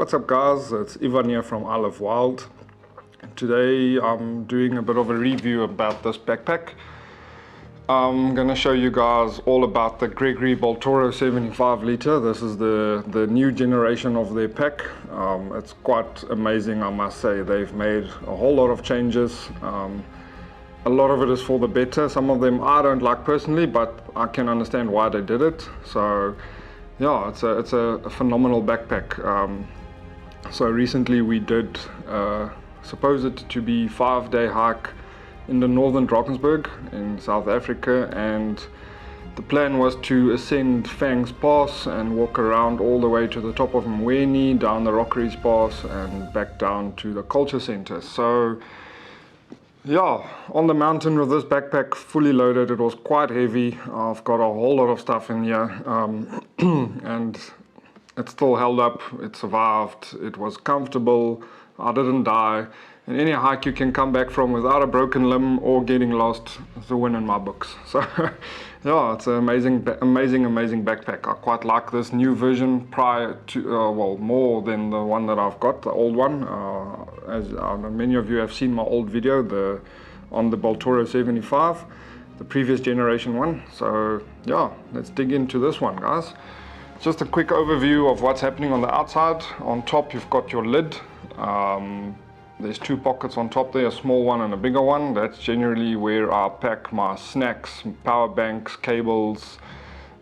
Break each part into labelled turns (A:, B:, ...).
A: What's up guys, it's Ivan here from i-LiveWild. Today I'm doing a bit of a review about this backpack. I'm going to show you guys all about the Gregory Baltoro 75 liter. This is the new generation of their pack. It's quite amazing, I must say. They've made a whole lot of changes. A lot of it is for the better. Some of them I don't like personally, but I can understand why they did it. So yeah, it's a phenomenal backpack. So recently we did suppose it to be 5-day hike in the northern Drakensberg in South Africa, and the plan was to ascend Fangs Pass and walk around all the way to the top of Mnweni, down the Rockeries Pass and back down to the culture center. So yeah, on the mountain with this backpack fully loaded, it was quite heavy. I've got a whole lot of stuff in here, and it still held up, it survived, it was comfortable, I didn't die. And any hike you can come back from without a broken limb or getting lost is a win in my books. So yeah, it's an amazing backpack. I quite like this new version prior to, well, more than the one that I've got, the old one. As many of you have seen my old video on the Baltoro 75, the previous generation one. So yeah, let's dig into this one, guys. Just a quick overview of what's happening on the outside. On top you've got your lid. There's two pockets on top there, a small one and a bigger one. That's generally where I pack my snacks, power banks, cables,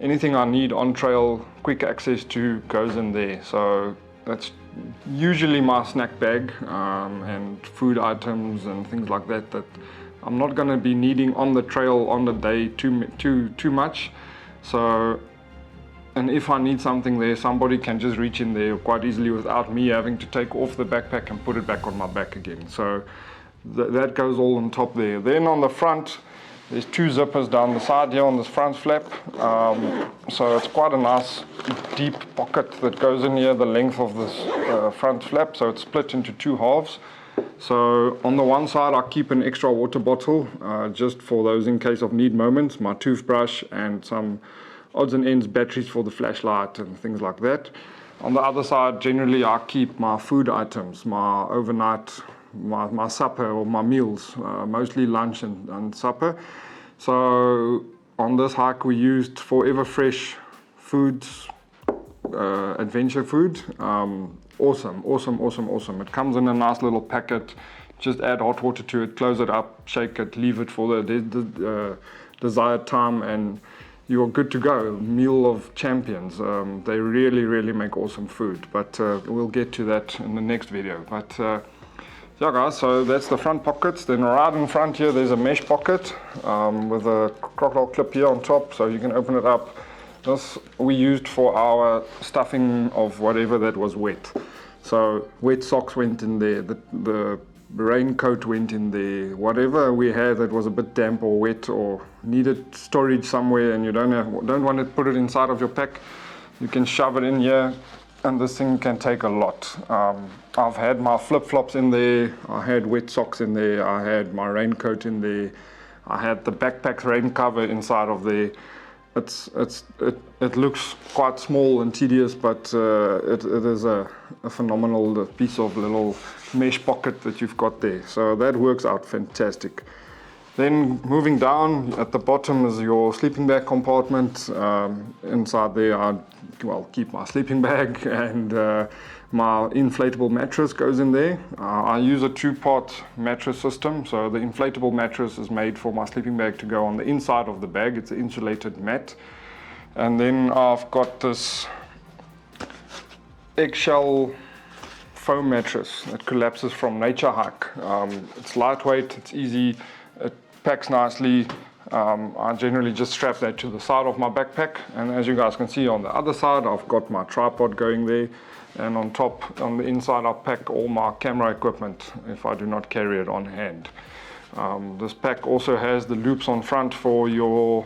A: anything I need on trail, quick access to goes in there. So that's usually my snack bag, and food items and things like that that I'm not going to be needing on the trail on the day too much. So, and if I need something there, somebody can just reach in there quite easily without me having to take off the backpack and put it back on my back again. So that goes all on top there. Then on the front, there's two zippers down the side here on this front flap. So it's quite a nice deep pocket that goes in here, the length of this front flap. So it's split into two halves. So on the one side I keep an extra water bottle, just for those in case of need moments, my toothbrush and some odds and ends batteries for the flashlight and things like that. On the other side, generally I keep my food items, my overnight, my supper or my meals, mostly lunch and supper. So on this hike we used Forever Fresh Foods, adventure food. Awesome. It comes in a nice little packet. Just add hot water to it, close it up, shake it, leave it for the desired time, and you're good to go. Meal of champions. They really make awesome food, but we'll get to that in the next video. But yeah guys, so that's the front pockets. Then right in front here there's a mesh pocket with a crocodile clip here on top, so you can open it up. This we used for our stuffing of whatever that was wet. So wet socks went in there, the raincoat went in there, whatever we had that was a bit damp or wet or needed storage somewhere and you don't want to put it inside of your pack, you can shove it in here and this thing can take a lot. I've had my flip-flops in there, I had wet socks in there, I had my raincoat in there, I had the backpack's rain cover inside of there. It looks quite small and tedious, but it is a phenomenal piece of little mesh pocket that you've got there. So that works out fantastic. Then moving down, at the bottom is your sleeping bag compartment. Inside there I keep my sleeping bag and my inflatable mattress goes in there. I use a two-part mattress system. So the inflatable mattress is made for my sleeping bag to go on the inside of the bag. It's an insulated mat. And then I've got this eggshell foam mattress that collapses from Nature Hike. It's lightweight, it's easy, it packs nicely. I generally just strap that to the side of my backpack, and as you guys can see on the other side I've got my tripod going there, and on top, on the inside, I pack all my camera equipment if I do not carry it on hand. This pack also has the loops on front for your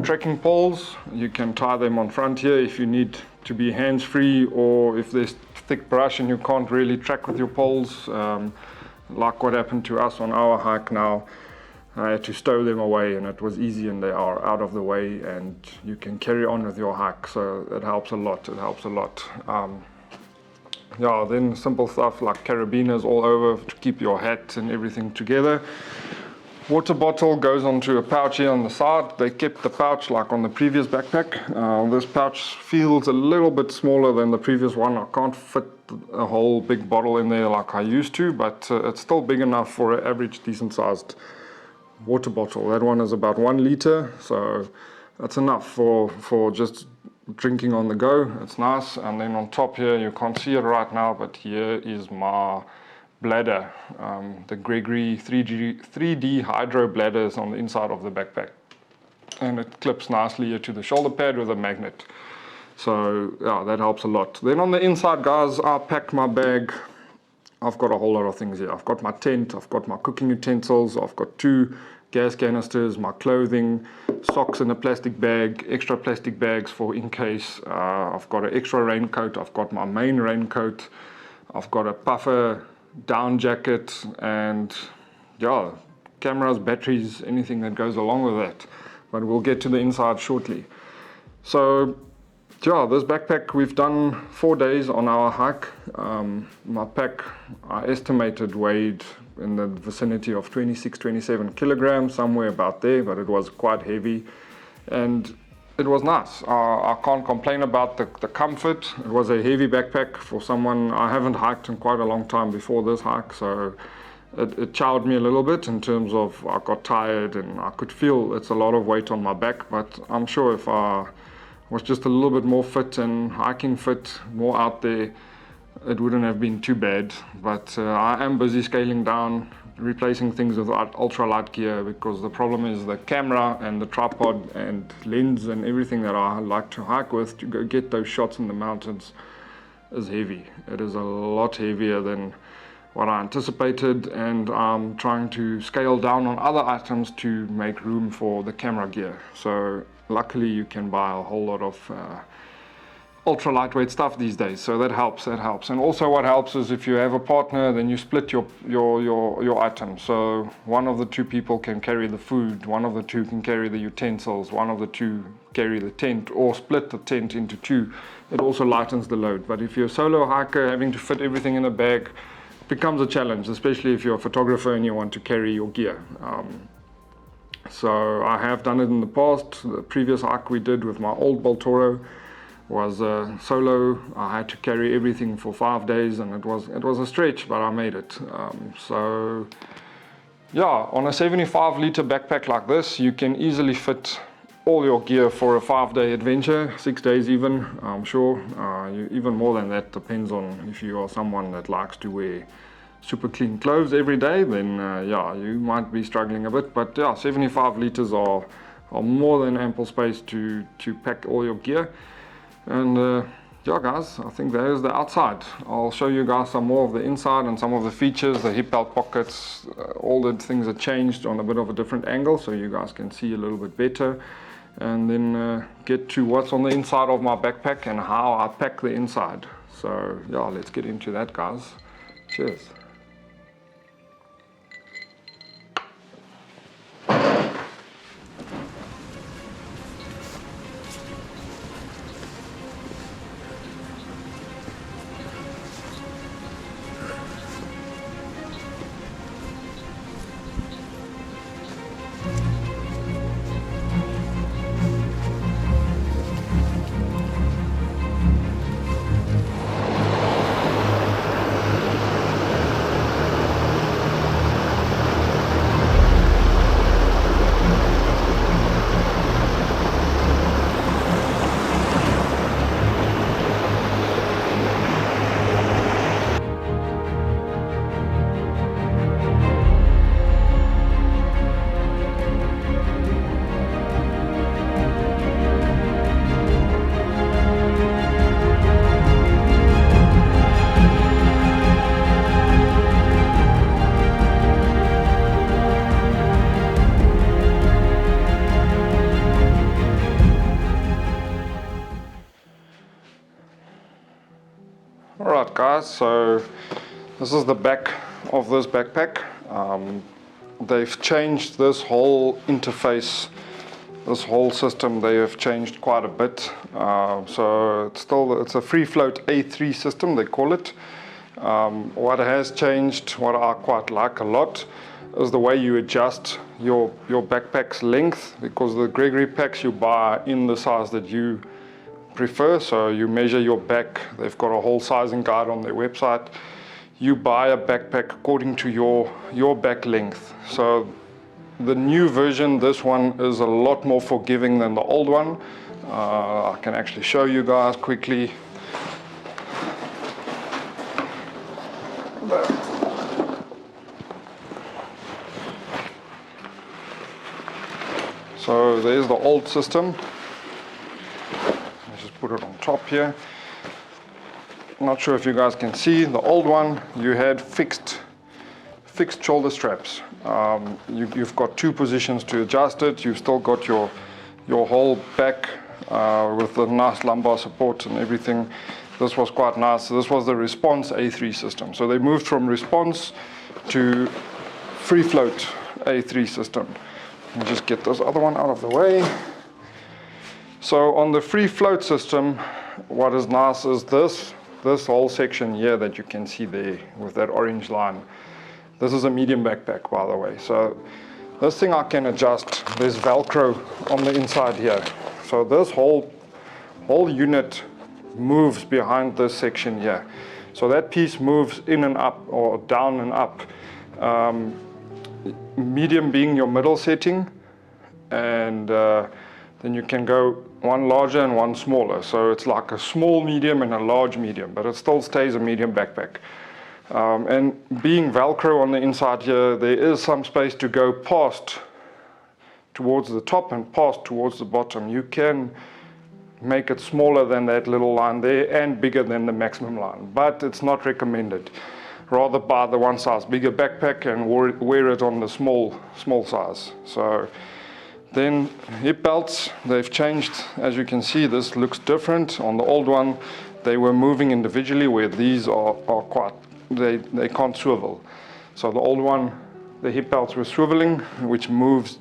A: trekking poles. You can tie them on front here if you need to be hands-free, or if there's thick brush and you can't really track with your poles, like what happened to us on our hike now. I had to stow them away and it was easy and they are out of the way and you can carry on with your hike, so it helps a lot. yeah, then simple stuff like carabiners all over to keep your hat and everything together. Water bottle goes onto a pouch here on the side. They kept the pouch like on the previous backpack. This pouch feels a little bit smaller than the previous one. I can't fit a whole big bottle in there like I used to, but it's still big enough for an average decent sized water bottle. That one is about 1 liter, so that's enough for just drinking on the go. It's nice. And then on top here, you can't see it right now, but here is my bladder. The Gregory 3D hydro bladder is on the inside of the backpack, and it clips nicely here to the shoulder pad with a magnet. So yeah, that helps a lot. Then on the inside, guys, I packed my bag. I've got a whole lot of things here. I've got my tent, I've got my cooking utensils, I've got 2 gas canisters, my clothing, socks in a plastic bag, extra plastic bags for in case. I've got an extra raincoat, I've got my main raincoat, I've got a puffer down jacket, and yeah, cameras, batteries, anything that goes along with that. But we'll get to the inside shortly. So yeah, this backpack, we've done 4 days on our hike. My pack, I estimated, weighed in the vicinity of 26-27 kilograms, somewhere about there, but it was quite heavy and it was nice. I can't complain about the comfort. It was a heavy backpack for someone. I haven't hiked in quite a long time before this hike, so it chowed me a little bit in terms of I got tired and I could feel it's a lot of weight on my back, but I'm sure if I was just a little bit more fit and hiking fit, more out there, it wouldn't have been too bad. But I am busy scaling down, replacing things with ultralight gear, because the problem is the camera and the tripod and lens and everything that I like to hike with to go get those shots in the mountains is heavy. It is a lot heavier than what I anticipated, and I'm trying to scale down on other items to make room for the camera gear. So luckily you can buy a whole lot of ultra lightweight stuff these days, so that helps. And also what helps is if you have a partner, then you split your items. So one of the 2 people can carry the food, one of the 2 can carry the utensils, one of the 2 carry the tent, or split the tent into 2. It also lightens the load. But if you're a solo hiker, having to fit everything in a bag becomes a challenge, especially if you're a photographer and you want to carry your gear. So I have done it in the past. The previous hike we did with my old Baltoro was solo. I had to carry everything for 5 days, and it was a stretch, but I made it. So yeah, on a 75-liter backpack like this, you can easily fit all your gear for a 5-day adventure, 6 days even, I'm sure. Even more than that, depends on if you are someone that likes to wear super clean clothes every day, then yeah, you might be struggling a bit. But yeah, 75 liters are more than ample space to pack all your gear. And yeah guys, I think that is the outside. I'll show you guys some more of the inside and some of the features, the hip belt pockets, all the things are changed on a bit of a different angle so you guys can see a little bit better. And then get to what's on the inside of my backpack and how I pack the inside. So yeah, let's get into that guys. Cheers. Alright guys, so this is the back of this backpack. They've changed this whole interface this whole system they have changed quite a bit. So it's a free float A3 system, they call it. What has changed, what I quite like a lot, is the way you adjust your backpack's length, because the Gregory packs you buy in the size that you prefer. So you measure your back, they've got a whole sizing guide on their website. You buy a backpack according to your back length. So the new version, this one, is a lot more forgiving than the old one. I can actually show you guys quickly. So there's the old system. Let's just put it on top here. Not sure if you guys can see, the old one, you had fixed shoulder straps. You've got two positions to adjust it. You've still got your whole back with the nice lumbar support and everything. This was quite nice. This was the Response A3 system. So they moved from Response to free float A3 system. Let me just get this other one out of the way. So on the free float system, what is nice is this whole section here that you can see there with that orange line. This is a medium backpack, by the way. So this thing I can adjust. There's Velcro on the inside here. So this whole unit moves behind this section here. So that piece moves in and up, or down and up. Medium being your middle setting, and then you can go one larger and one smaller. So it's like a small medium and a large medium, but it still stays a medium backpack. And being Velcro on the inside here, there is some space to go past towards the top and past towards the bottom. You can make it smaller than that little line there and bigger than the maximum line, but it's not recommended. Rather buy the one size bigger backpack and wear it on the small size. So then hip belts, they've changed. As you can see, this looks different. On the old one, they were moving individually, where these are quite, they can't swivel. So the old one, the hip belts were swiveling, which moves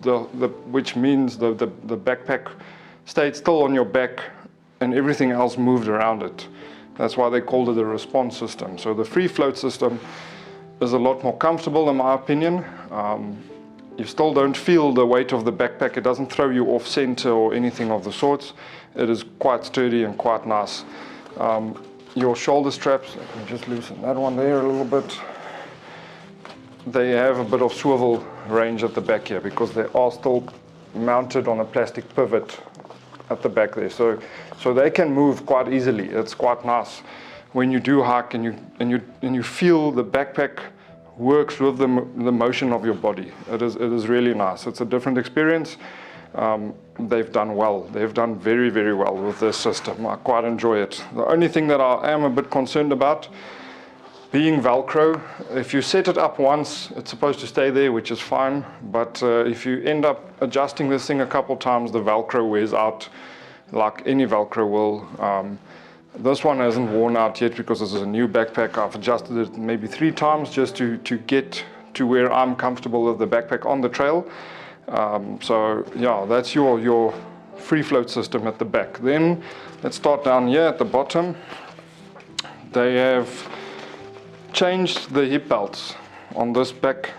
A: which means the backpack stayed still on your back and everything else moved around it. That's why they called it a Response system. So the free float system is a lot more comfortable, in my opinion. You still don't feel the weight of the backpack. It doesn't throw you off center or anything of the sorts. It is quite sturdy and quite nice. Your shoulder straps, let me just loosen that one there a little bit. They have a bit of swivel range at the back here because they are still mounted on a plastic pivot at the back there. So they can move quite easily. It's quite nice when you do hike and you feel the backpack works with the motion of your body. It is really nice. It's a different experience. They've done well. They've done very, very well with this system. I quite enjoy it. The only thing that I am a bit concerned about, being Velcro, if you set it up once, it's supposed to stay there, which is fine. But if you end up adjusting this thing a couple times, the Velcro wears out, like any Velcro will. This one hasn't worn out yet because this is a new backpack. I've adjusted it maybe 3 times just to get to where I'm comfortable with the backpack on the trail. So yeah, that's your free float system at the back. Then let's start down here at the bottom. They have changed the hip belts on this back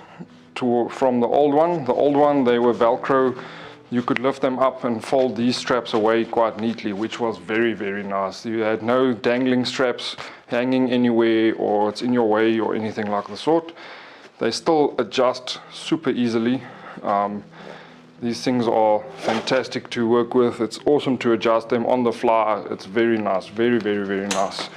A: from the old one. The old one, they were Velcro. You could lift them up and fold these straps away quite neatly, which was very, very nice. You had no dangling straps hanging anywhere, or it's in your way or anything like the sort. They still adjust super easily. These things are fantastic to work with. It's awesome to adjust them on the fly. It's very nice, very, very, very nice.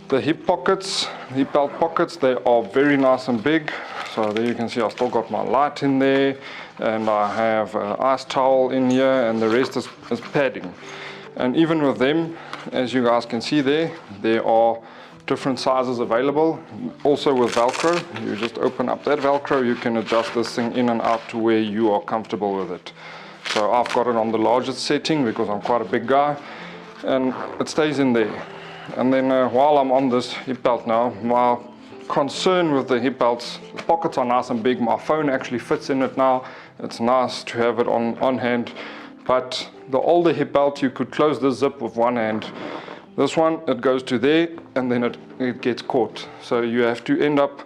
A: The hip pockets, hip belt pockets, they are very nice and big. So there you can see I still got my light in there, and I have an ice towel in here, and the rest is padding. And even with them, as you guys can see there are different sizes available. Also with Velcro, you just open up that Velcro, you can adjust this thing in and out to where you are comfortable with it. So I've got it on the largest setting because I'm quite a big guy, and it stays in there. And then while I'm on this hip belt now, my concern with the hip belts, the pockets are nice and big. My phone actually fits in it now. It's nice to have it on hand. But the older hip belt, you could close this zip with one hand. This one, it goes to there, and then it gets caught. So you have to end up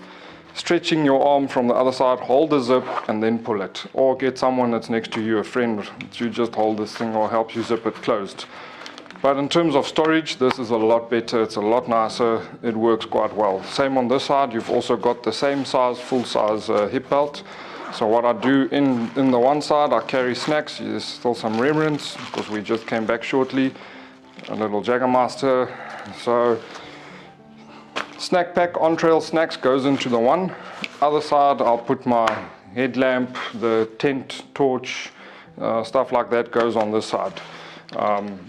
A: stretching your arm from the other side, hold the zip, and then pull it. Or get someone that's next to you, a friend, to just hold this thing or help you zip it closed. But in terms of storage, this is a lot better, it's a lot nicer, it works quite well. Same on this side, you've also got the same size, full size hip belt. So what I do in the one side, I carry snacks. There's still some remnants because we just came back shortly. A little Jaggermaster. So snack pack, on-trail snacks goes into the one. Other side, I'll put my headlamp, the tent, torch, stuff like that goes on this side.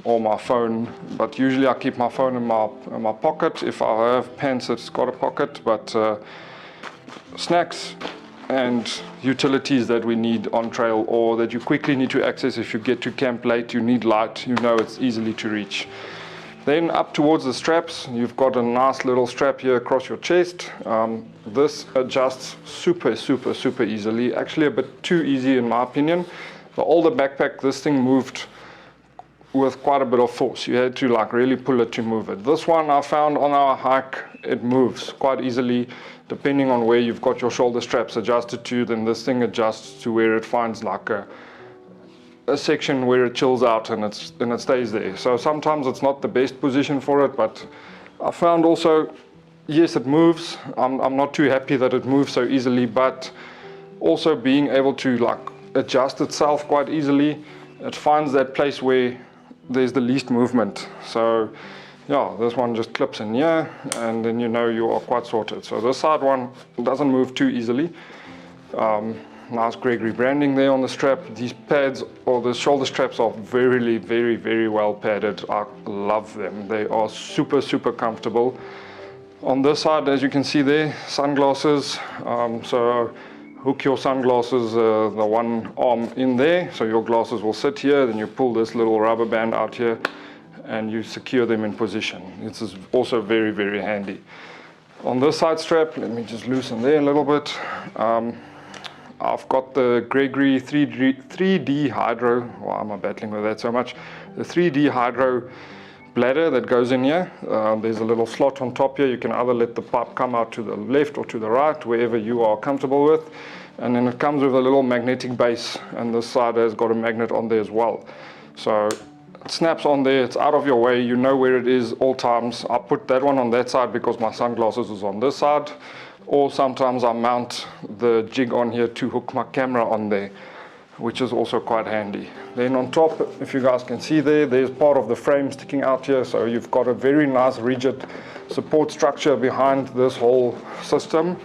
A: Or my phone, but usually I keep my phone in my pocket. If I have pants, it's got a pocket, but snacks and utilities that we need on trail or that you quickly need to access if you get to camp late, you need light, you know it's easily to reach. Then up towards the straps, you've got a nice little strap here across your chest. This adjusts super easily, actually a bit too easy in my opinion. The older backpack, this thing moved with quite a bit of force. You had to like really pull it to move it. This one I found on our hike, it moves quite easily depending on where you've got your shoulder straps adjusted to. Then this thing adjusts to where it finds like a section where it chills out and it stays there. So sometimes it's not the best position for it, but I found also, yes, it moves. I'm not too happy that it moves so easily, but also being able to like adjust itself quite easily. It finds that place where there's the least movement. So yeah, this one just clips in here and then you know you are quite sorted. So this side one doesn't move too easily. Nice Gregory branding there on the strap. These pads or the shoulder straps are very well padded. I love them. They are super comfortable. On this side, as you can see there, sunglasses. So hook your sunglasses, the one arm in there, so your glasses will sit here. Then you pull this little rubber band out here and you secure them in position. This is also very handy. On this side strap, let me just loosen there a little bit. I've got the Gregory 3D Hydro. Why am I battling with that so much? The 3D Hydro bladder that goes in here. There's a little slot on top here. You can either let the pipe come out to the left or to the right, wherever you are comfortable with. And then it comes with a little magnetic base, and this side has got a magnet on there as well. So it snaps on there, it's out of your way, you know where it is all times. I put that one on that side because my sunglasses is on this side. Or sometimes I mount the jig on here to hook my camera on there, which is also quite handy. Then on top, if you guys can see there's part of the frame sticking out here. So you've got a very nice rigid support structure behind this whole system.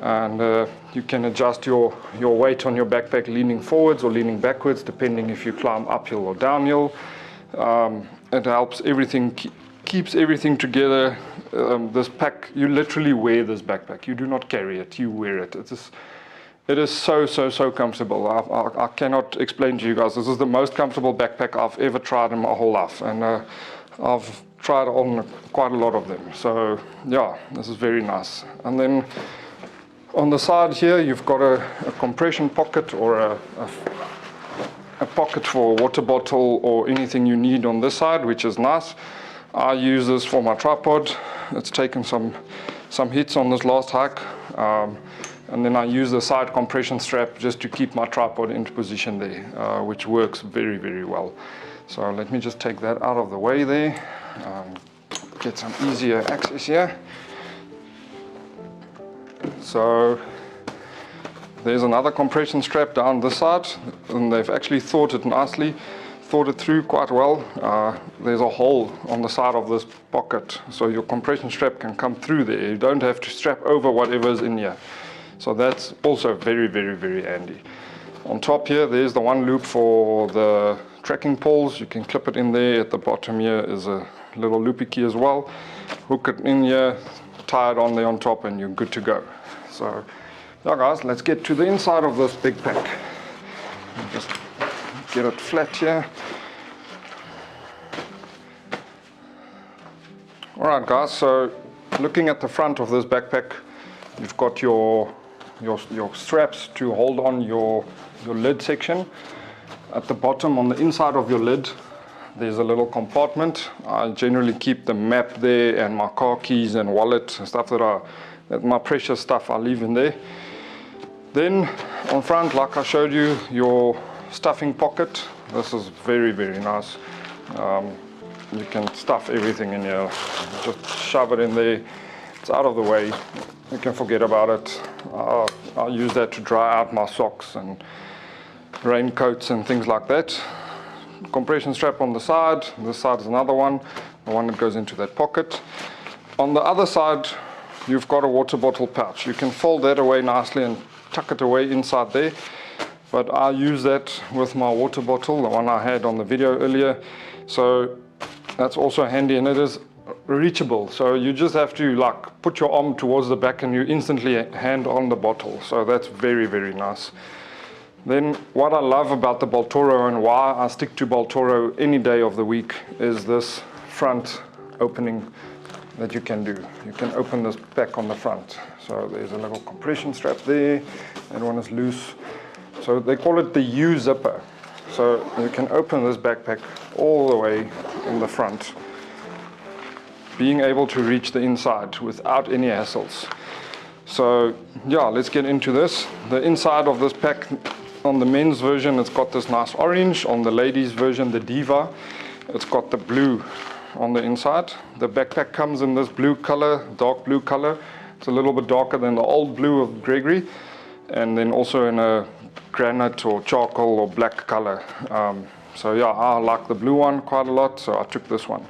A: And you can adjust your weight on your backpack leaning forwards or leaning backwards, depending if you climb uphill or downhill. It helps everything, keeps everything together. This pack, you literally wear this backpack. You do not carry it, you wear it. It is so comfortable. I cannot explain to you guys. This is the most comfortable backpack I've ever tried in my whole life. And I've tried on quite a lot of them. So yeah, this is very nice. And then on the side here, you've got a compression pocket or a pocket for a water bottle or anything you need on this side, which is nice. I use this for my tripod. It's taken some hits on this last hike. And then I use the side compression strap just to keep my tripod into position there, which works very well. So let me just take that out of the way there. Get some easier access here. So there's another compression strap down this side, and they've actually thought it through quite well. There's a hole on the side of this pocket, so your compression strap can come through there. You don't have to strap over whatever's in here. So that's also very handy. On top here, there's the one loop for the trekking poles. You can clip it in there. At the bottom here is a little loopy key as well. Hook it in here, tie it on there on top, and you're good to go. So yeah guys, let's get to the inside of this big pack. Just get it flat here. Alright guys, so looking at the front of this backpack, you've got your straps to hold on your lid section. At the bottom, on the inside of your lid, there's a little compartment. I generally keep the map there and my car keys and wallet and stuff that my precious stuff I leave in there. Then on front, like I showed you, your stuffing pocket. This is very, very nice. You can stuff everything in here. Just shove it in there. It's out of the way. You can forget about it. I'll use that to dry out my socks and raincoats and things like that. Compression strap on the side. This side is another one, the one that goes into that pocket. On the other side, you've got a water bottle pouch. You can fold that away nicely and tuck it away inside there. But I use that with my water bottle, the one I had on the video earlier. So that's also handy, and it is reachable. So you just have to like put your arm towards the back and you instantly hand on the bottle. So that's very, very nice. Then what I love about the Baltoro and why I stick to Baltoro any day of the week is this front opening that you can do. You can open this back on the front. So there's a little compression strap there. That one is loose. So they call it the U zipper. So you can open this backpack all the way in the front, being able to reach the inside without any hassles. So yeah, let's get into this. The inside of this pack, on the men's version, it's got this nice orange. On the ladies version, the Diva, it's got the blue on the inside. The backpack comes in this blue color, dark blue color. It's a little bit darker than the old blue of Gregory, and then also in a granite or charcoal or black color. So yeah, I like the blue one quite a lot, so I took this one.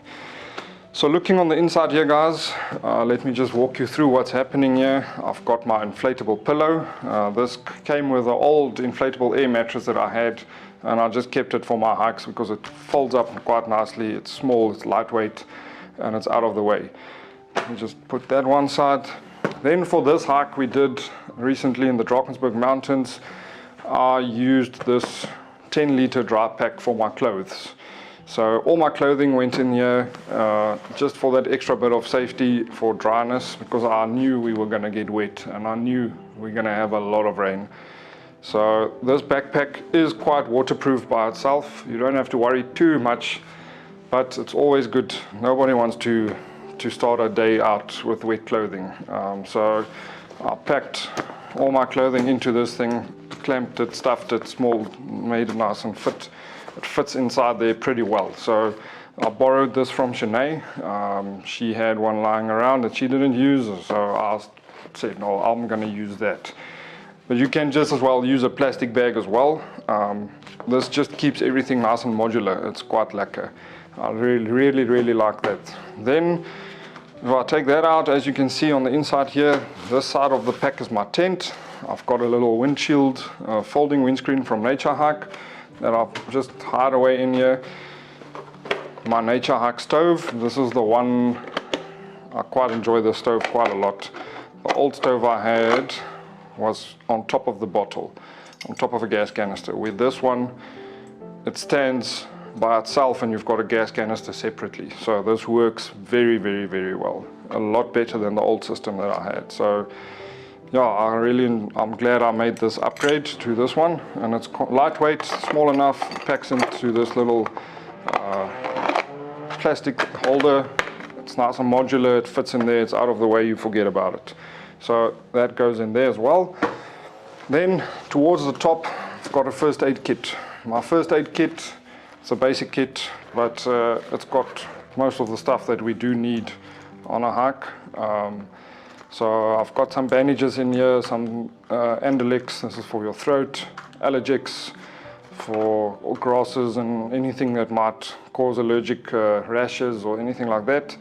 A: So looking on the inside here, guys, let me just walk you through what's happening here. I've got my inflatable pillow. This came with an old inflatable air mattress that I had, and I just kept it for my hikes because it folds up quite nicely. It's small, it's lightweight, and it's out of the way. Let me just put that one side. Then for this hike we did recently in the Drakensberg mountains, I used this 10-liter dry pack for my clothes. So all my clothing went in here just for that extra bit of safety for dryness, because I knew we were going to get wet and I knew we were going to have a lot of rain. So this backpack is quite waterproof by itself. You don't have to worry too much, but it's always good. Nobody wants to start a day out with wet clothing. So I packed all my clothing into this thing, clamped it, stuffed it, small, made it nice and fit. It fits inside there pretty well. So I borrowed this from Shanae. She had one lying around that she didn't use, so I said, no, I'm going to use that. But you can just as well use a plastic bag as well. This just keeps everything nice and modular. It's quite lekker. I really like that. Then if I take that out, as you can see on the inside here, this side of the pack is my tent. I've got a little windshield, folding windscreen from Nature Hike that I'll just hide away in here. My Nature Hike stove, this is the one, I quite enjoy the stove quite a lot. The old stove I had was on top of the bottle, on top of a gas canister. With this one, it stands by itself and you've got a gas canister separately. So this works very well. A lot better than the old system that I had. So yeah, I'm glad I made this upgrade to this one, and it's lightweight, small enough, packs into this little plastic holder. It's nice and modular, it fits in there, it's out of the way, you forget about it. So that goes in there as well. Then towards the top, I've got a first aid kit. My first aid kit, it's a basic kit, but it's got most of the stuff that we do need on a hike. So I've got some bandages in here, some Andalix, this is for your throat, Allergex for grasses and anything that might cause allergic rashes or anything like that,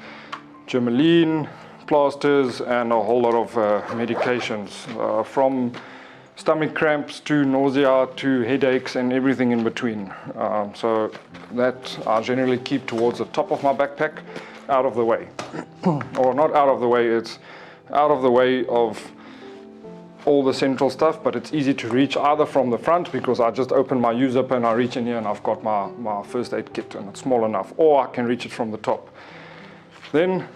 A: Germaline, plasters, and a whole lot of medications, from stomach cramps to nausea to headaches and everything in between. So that I generally keep towards the top of my backpack, out of the way. Or not out of the way, it's out of the way of all the central stuff, but it's easy to reach either from the front, because I just open my U-zipper and I reach in here and I've got my first aid kit and it's small enough, or I can reach it from the top. Then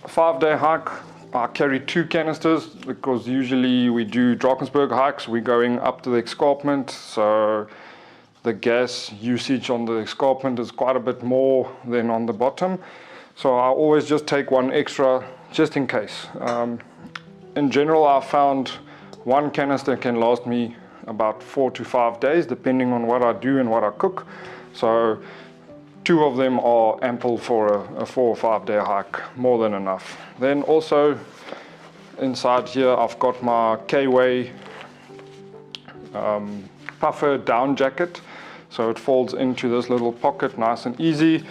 A: a 5-day hike, I carry 2 canisters, because usually we do Drakensberg hikes, we're going up to the escarpment, so the gas usage on the escarpment is quite a bit more than on the bottom. So I always just take one extra just in case. In general, I found one canister can last me about 4 to 5 days, depending on what I do and what I cook. So 2 of them are ample for a 4 or 5 day hike, more than enough. Then also inside here, I've got my K-Way puffer down jacket. So it folds into this little pocket nice and easy.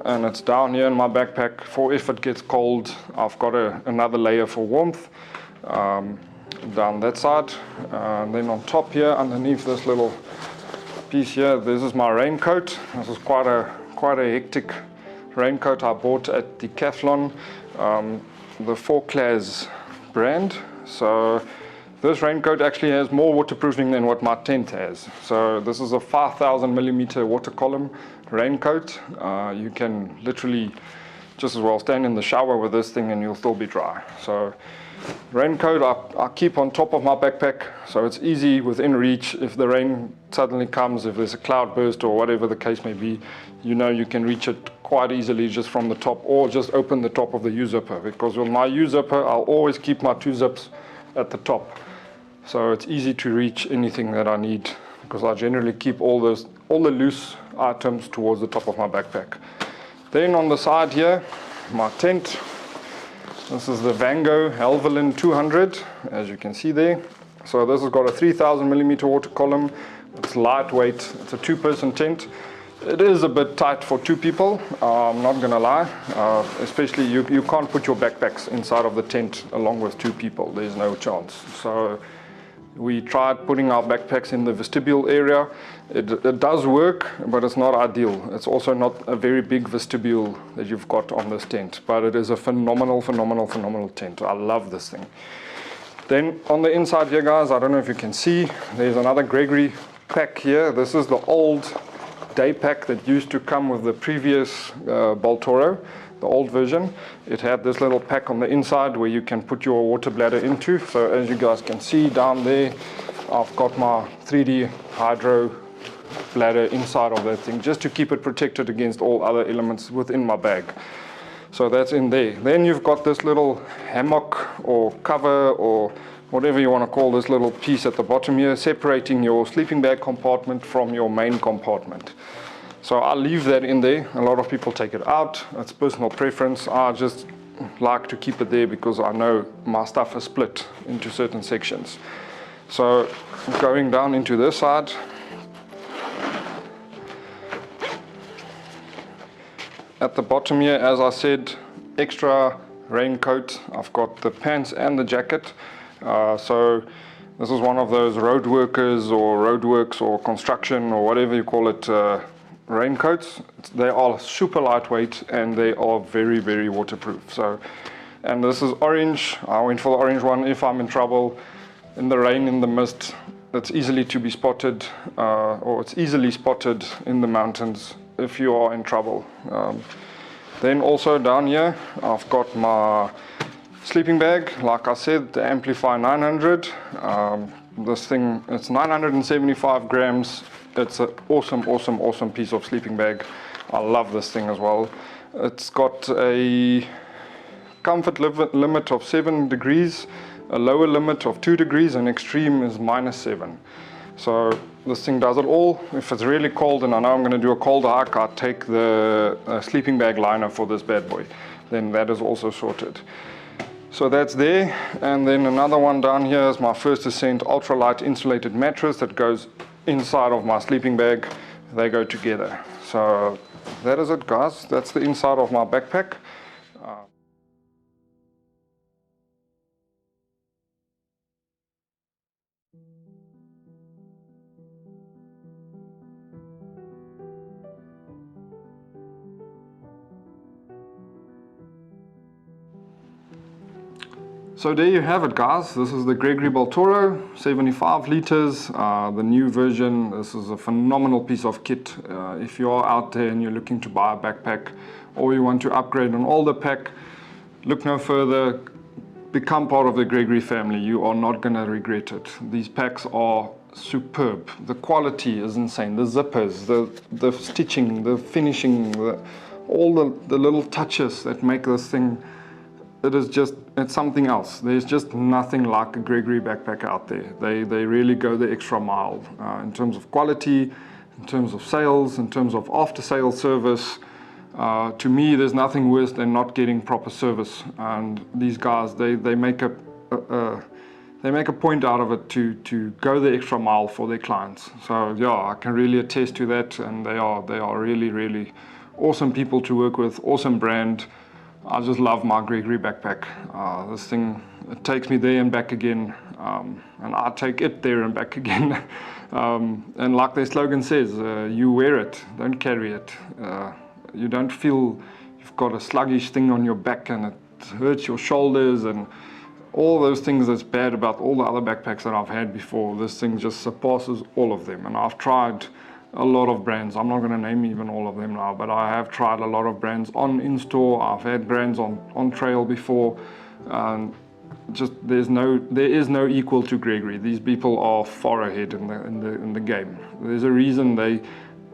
A: And it's down here in my backpack for if it gets cold. I've got another layer for warmth down that side. And then on top here, underneath this little piece here, this is my raincoat. This is quite a hectic raincoat I bought at Decathlon, the Fourclass brand. So this raincoat actually has more waterproofing than what my tent has. So this is a 5,000mm water column raincoat. You can literally just as well stand in the shower with this thing and you'll still be dry. So raincoat I keep on top of my backpack, so it's easy within reach. If the rain suddenly comes, if there's a cloud burst or whatever the case may be, you know you can reach it quite easily just from the top, or just open the top of the U-zipper, because with my U-zipper I'll always keep my 2 zips at the top. So it's easy to reach anything that I need, because I generally keep all the loose items towards the top of my backpack. Then on the side here, my tent. This is the Vango Helvellyn 200, as you can see there. So this has got a 3,000mm water column. It's lightweight. It's a 2-person tent. It is a bit tight for 2 people, I'm not gonna lie. Especially you can't put your backpacks inside of the tent along with 2 people. There's no chance. So we tried putting our backpacks in the vestibule area. It does work, but it's not ideal. It's also not a very big vestibule that you've got on this tent, but it is a phenomenal tent. I love this thing. Then on the inside here, guys, I don't know if you can see, there's another Gregory pack here. This is the old day pack that used to come with the previous Baltoro, the old version. It had this little pack on the inside where you can put your water bladder into. So as you guys can see down there, I've got my 3D hydro bladder inside of that thing, just to keep it protected against all other elements within my bag. So that's in there. Then you've got this little hammock or cover or whatever you want to call this little piece at the bottom here, separating your sleeping bag compartment from your main compartment. So I'll leave that in there. A lot of people take it out. It's personal preference. I just like to keep it there because I know my stuff is split into certain sections. So going down into this side, at the bottom here, as I said, extra raincoat. I've got the pants and the jacket. So this is one of those road workers or roadworks or construction or whatever you call it raincoats. They are super lightweight and they are very waterproof. So, and this is orange. I went for the orange one. If I'm in trouble in the rain, in the mist, it's easily to be spotted, or it's easily spotted in the mountains if you are in trouble. Then also down here, I've got my sleeping bag. Like I said, the Amplify 900. This thing, it's 975 grams. It's an awesome piece of sleeping bag. I love this thing as well. It's got a comfort limit of 7 degrees, a lower limit of 2 degrees, and extreme is -7. So this thing does it all. If it's really cold and I know I'm going to do a cold hike, I take the sleeping bag liner for this bad boy. Then that is also sorted. So that's there. And then another one down here is my First Ascent ultralight insulated mattress that goes inside of my sleeping bag. They go together. So that is it, guys. That's the inside of my backpack. So there you have it, guys. This is the Gregory Baltoro, 75 liters, the new version. This is a phenomenal piece of kit. If you are out there and you're looking to buy a backpack or you want to upgrade an older pack, look no further. Become part of the Gregory family. You are not going to regret it. These packs are superb. The quality is insane. The zippers, the stitching, the finishing, all the little touches that make this thing, it's something else. There's just nothing like a Gregory backpack out there. They really go the extra mile in terms of quality, in terms of sales, in terms of after sales service. To me, there's nothing worse than not getting proper service. And these guys, they make a point out of it to go the extra mile for their clients. So yeah, I can really attest to that, and they are really, really awesome people to work with, awesome brand. I just love my Gregory backpack. This thing, it takes me there and back again, and I take it there and back again. And like their slogan says, you wear it, don't carry it. You don't feel you've got a sluggish thing on your back and it hurts your shoulders and all those things that's bad about all the other backpacks that I've had before. This thing just surpasses all of them. And I've tried a lot of brands. I'm not going to name even all of them now, but I have tried a lot of brands in-store. I've had brands on trail before. Just there is no equal to Gregory. These people are far ahead in the game. There's a reason they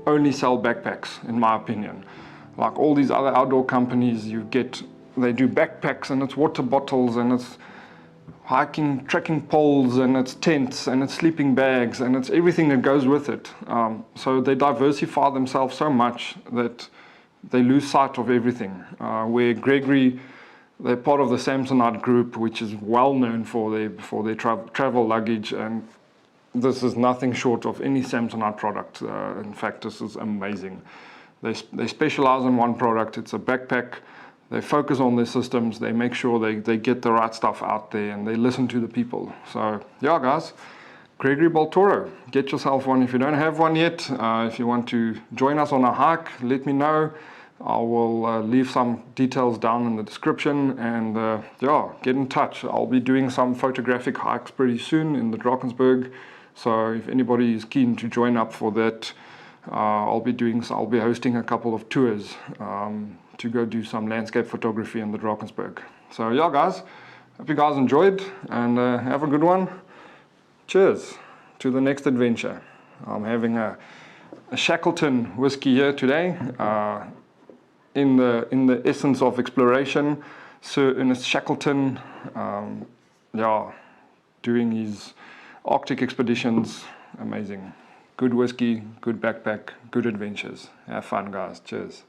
A: only sell backpacks, in my opinion. Like all these other outdoor companies, they do backpacks and it's water bottles and it's hiking, trekking poles and it's tents and it's sleeping bags and it's everything that goes with it. So they diversify themselves so much that they lose sight of everything. Where Gregory, they're part of the Samsonite group, which is well known for their travel luggage, and this is nothing short of any Samsonite product. In fact, this is amazing. They specialize in one product. It's a backpack. They focus on their systems. They make sure they get the right stuff out there, and they listen to the people. So yeah, guys, Gregory Baltoro, get yourself one if you don't have one yet. If you want to join us on a hike, let me know. I will leave some details down in the description, and yeah, get in touch. I'll be doing some photographic hikes pretty soon in the Drakensberg. So if anybody is keen to join up for that, I'll be hosting a couple of tours to go do some landscape photography in the Drakensberg. So yeah, guys, hope you guys enjoyed, and have a good one. Cheers to the next adventure. I'm having a Shackleton whiskey here today, in the essence of exploration. Sir Ernest Shackleton, yeah, doing his Arctic expeditions. Amazing. Good whiskey, good backpack, good adventures. Have fun, guys. Cheers.